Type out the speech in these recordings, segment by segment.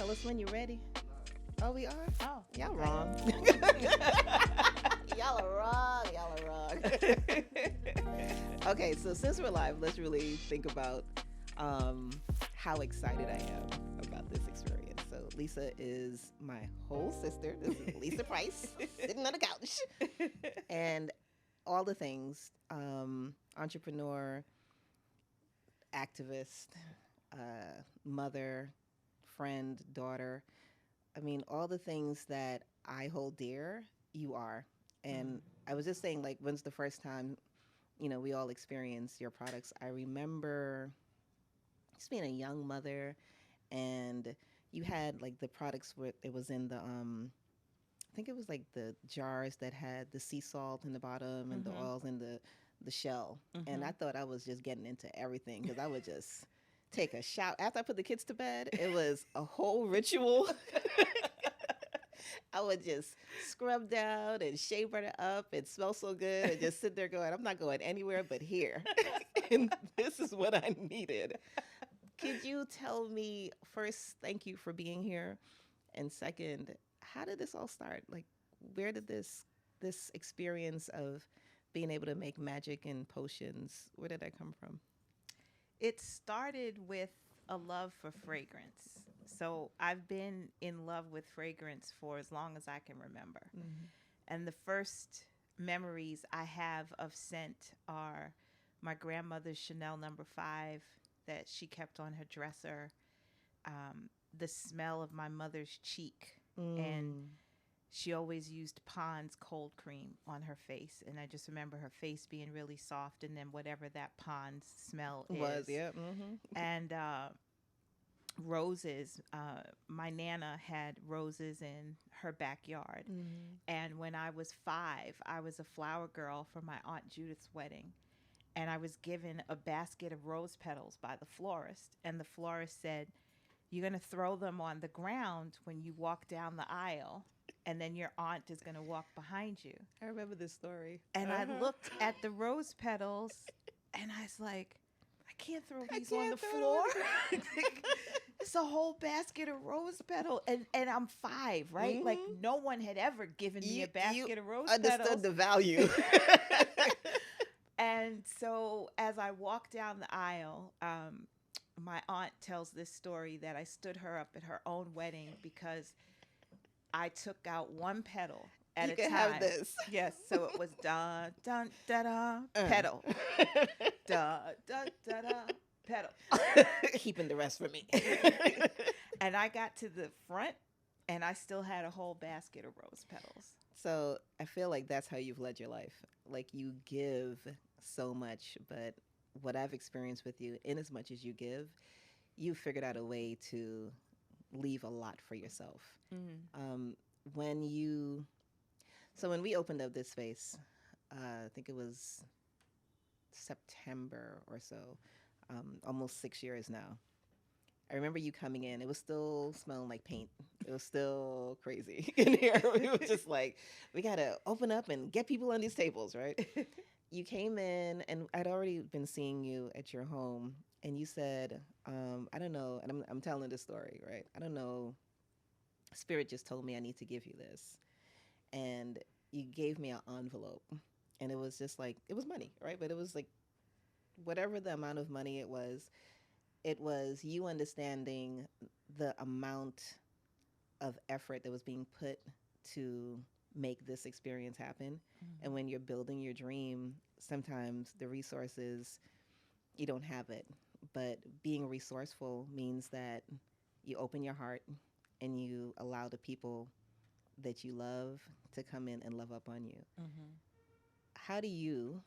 tell us when you're ready. Oh, we are? Oh, Y'all okay. wrong. Y'all are wrong. Y'all are wrong. Okay, so since we're live, let's really think about how excited I am about this experience. So Lisa is my whole sister. This is Lisa Price sitting on the couch. And all the things, entrepreneur, activist, mother, friend, daughter. I mean, all the things that I hold dear, you are. And I was just saying, like, when's the first time, we all experienced your products? I remember just being a young mother, and you had like the products where it was in the I think it was like the jars that had the sea salt in the bottom and the oils in the shell. And I thought I was just getting into everything because I would just take a shower after I put the kids to bed. It was a whole ritual. I would just scrub down and shea butter up and smell so good and just sit there going, I'm not going anywhere but here. And this is what I needed. Could you tell me first, thank you for being here, and second, how did this all start? Like, where did this experience of being able to make magic and potions, where did that come from? It started with a love for fragrance. So I've been in love with fragrance for as long as I can remember. And the first memories I have of scent are my grandmother's Chanel #5 that she kept on her dresser, the smell of my mother's cheek, and she always used Pond's cold cream on her face. And I just remember her face being really soft, and then whatever that Pond's smell Was, is. yeah. And roses. My Nana had roses in her backyard. And when I was 5, I was a flower girl for my Aunt Judith's wedding. And I was given a basket of rose petals by the florist. And the florist said, you're going to throw them on the ground when you walk down the aisle. And then your aunt is going to walk behind you. I remember this story. And I looked at the rose petals and I was like, I can't throw these on the floor. It's a whole basket of rose petals. And I'm 5, right? Like, no one had ever given me a basket of rose petals. Understood the value. And so as I walked down the aisle, my aunt tells this story that I stood her up at her own wedding because I took out one petal at You a can time. have this. Yes, so it was da da da da petal, da da da da petal, Keeping the rest for me. and I got to the front, and I still had a whole basket of rose petals. So I feel like that's how you've led your life. Like, you give so much, but what I've experienced with you, in as much as you give, you figured out a way to leave a lot for yourself. When we opened up this space, I think it was September or so, almost 6 years now. I remember you coming in. It was still smelling like paint. It was still crazy in here. We were just like, we got to open up and get people on these tables, right? You came in, and I'd already been seeing you at your home, and you said, I don't know, and I'm telling this story, right? I don't know. Spirit just told me I need to give you this. And you gave me an envelope, and it was just like, it was money, right? But it was like, whatever the amount of money it was you understanding the amount of effort that was being put to make this experience happen. And when you're building your dream, sometimes the resources, you don't have it. But being resourceful means that you open your heart and you allow the people that you love to come in and love up on you. How do you,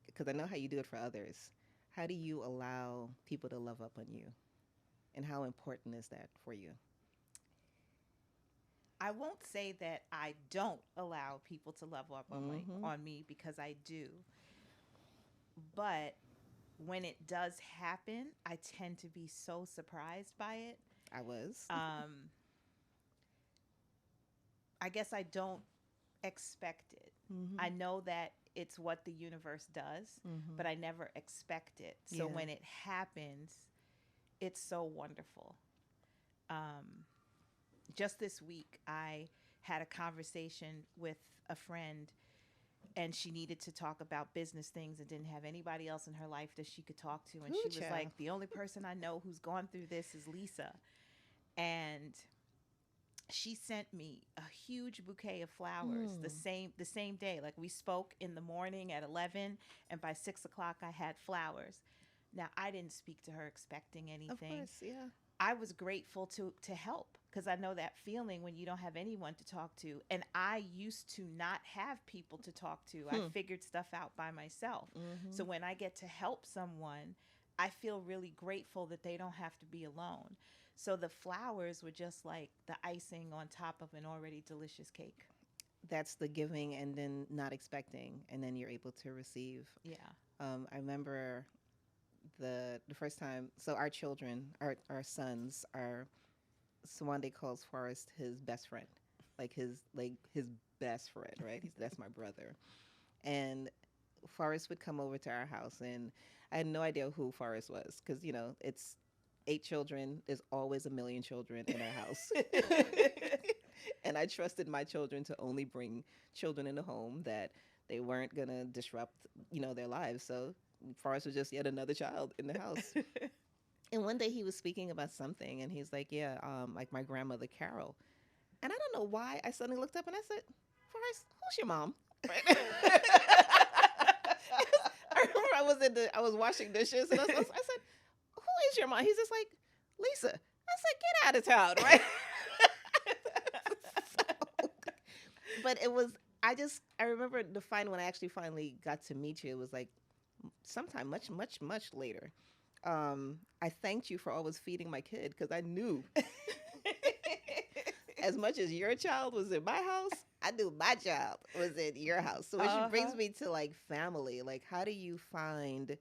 because I know how you do it for others, how do you allow people to love up on you? And how important is that for you? I won't say that I don't allow people to love up on me, because I do. But when it does happen, I tend to be so surprised by it. I was. I guess I don't expect it. I know that it's what the universe does, but I never expect it. So when it happens, it's so wonderful. just this week, I had a conversation with a friend, and she needed to talk about business things and didn't have anybody else in her life that she could talk to. And Ooh, she was child. like, the only person I know who's gone through this is Lisa. And she sent me a huge bouquet of flowers the same day. Like, we spoke in the morning at 11, and by 6 o'clock I had flowers. Now, I didn't speak to her expecting Of anything. course, yeah. I was grateful to help, because I know that feeling when you don't have anyone to talk to. And I used to not have people to talk to. I Hmm. figured stuff out by myself. So when I get to help someone, I feel really grateful that they don't have to be alone. So the flowers were just like the icing on top of an already delicious cake. That's the giving and then not expecting, and then you're able to receive. Yeah. I remember the first time. So our children, our sons, are someone they calls Forrest his best friend, like his best friend, right? That's my brother, and Forrest would come over to our house, and I had no idea who Forrest was because it's 8 children. There's always a million children in our house. And I trusted my children to only bring children in the home that they weren't gonna disrupt, their lives. So Forrest was just yet another child in the house. And one day he was speaking about something, and he's like, "Yeah, like my grandmother Carol." And I don't know why I suddenly looked up and I said, "Forrest, who's your mom?" Right? I remember I was washing dishes, and I said, "Who is your mom?" He's just like, "Lisa." I said, "Get out of town," right? So, but it was I remember the fine when I actually finally got to meet you. It was like sometime much much much later. I thanked you for always feeding my kid because I knew as much as your child was in my house, I knew my child was in your house. So which Uh-huh. brings me to like family. Like, how do you find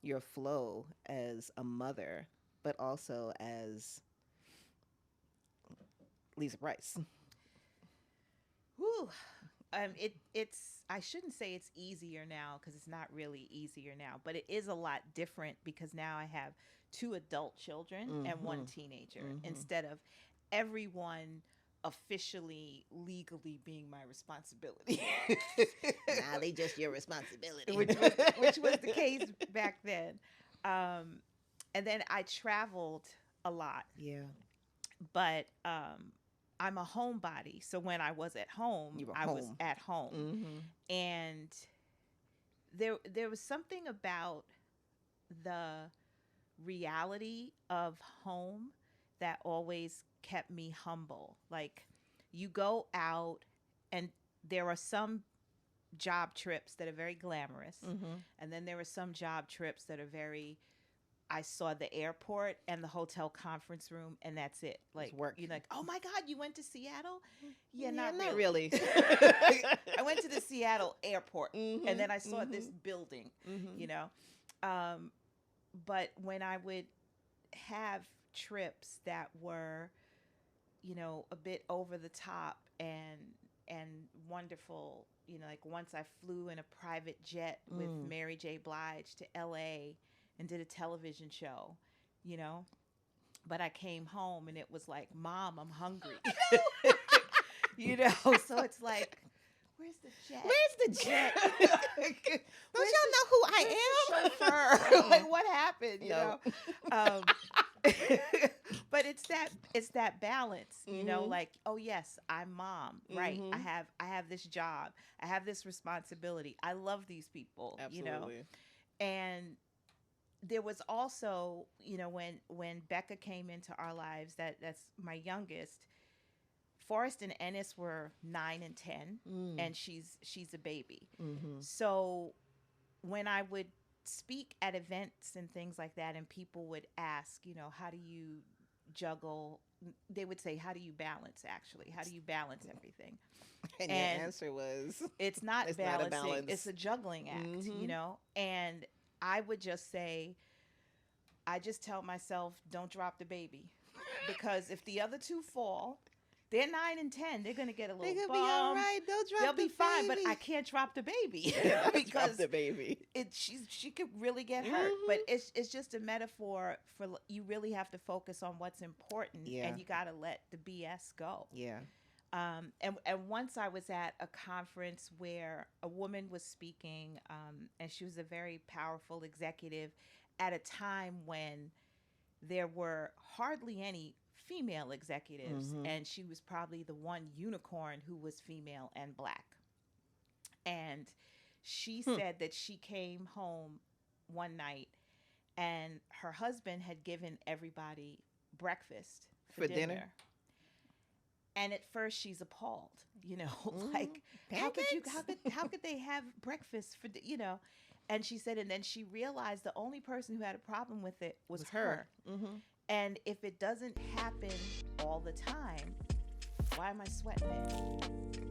your flow as a mother, but also as Lisa Price? Whew. It's I shouldn't say it's easier now, because it's not really easier now, but it is a lot different because now I have two adult children and one Mm-hmm. teenager, Mm-hmm. instead of everyone officially legally being my responsibility. Nah, they just your responsibility. which was the case back then. Um, and then I traveled a lot, Yeah, but I'm a homebody. So when I was at home, you were I was home. at home. Mm-hmm. And there was something about the reality of home that always kept me humble. Like, you go out, and there are some job trips that are very glamorous, Mm-hmm. and then there are some job trips that are very, I saw the airport and the hotel conference room, and that's it. It's Like, work. you're like, oh my God, you went to Seattle? Yeah, Yeah, not not really. really. I went to the Seattle airport, and Mm-hmm. then I saw this Mm-hmm. building, Mm-hmm. you know. Um, but when I would have trips that were, a bit over the top and wonderful, like once I flew in a private jet with Mm. Mary J. Blige to LA and did a television show, you know. But I came home and it was like, Mom, I'm hungry. So it's like, where's the jet? Where's the jet? Don't Where's y'all know who where's I the am? chauffeur? Like, what happened? No. Um, but it's that balance, Mm-hmm. like, oh yes, I'm mom, right? I Mm-hmm. have I have this job, I have this responsibility, I love these people, Absolutely. and there was also, when Becca came into our lives, that's my youngest. Forrest and Ennis were 9 and 10, Mm. and she's a baby. Mm-hmm. So when I would speak at events and things like that, and people would ask, how do you juggle? They would say, how do you balance, actually? How do you balance everything? And your And answer was, it's not it's not a balancing, it's balance. a juggling act, Mm-hmm. And I would just say, I just tell myself, don't drop the baby. Because if the other two fall, They're 9 and 10. They're gonna get a They little gonna be all bump. right. Don't drop They'll the be fine, but baby. I can't drop the baby Drop because the baby. she could really get hurt. Mhm. But it's just a metaphor for you really have to focus on what's important, Yeah. and you got to let the BS go. Yeah. And once I was at a conference where a woman was speaking, and she was a very powerful executive at a time when there were hardly any female executives, Mhm. and she was probably the one unicorn who was female and black. And she Hmm. said that she came home one night and her husband had given everybody breakfast for For dinner? dinner. And at first she's appalled, Mhm. like how could Pancakes? how could they have breakfast for. And she said, and then she realized the only person who had a problem with it was her. Mm-hmm. And if it doesn't happen all the time, why am I sweating it?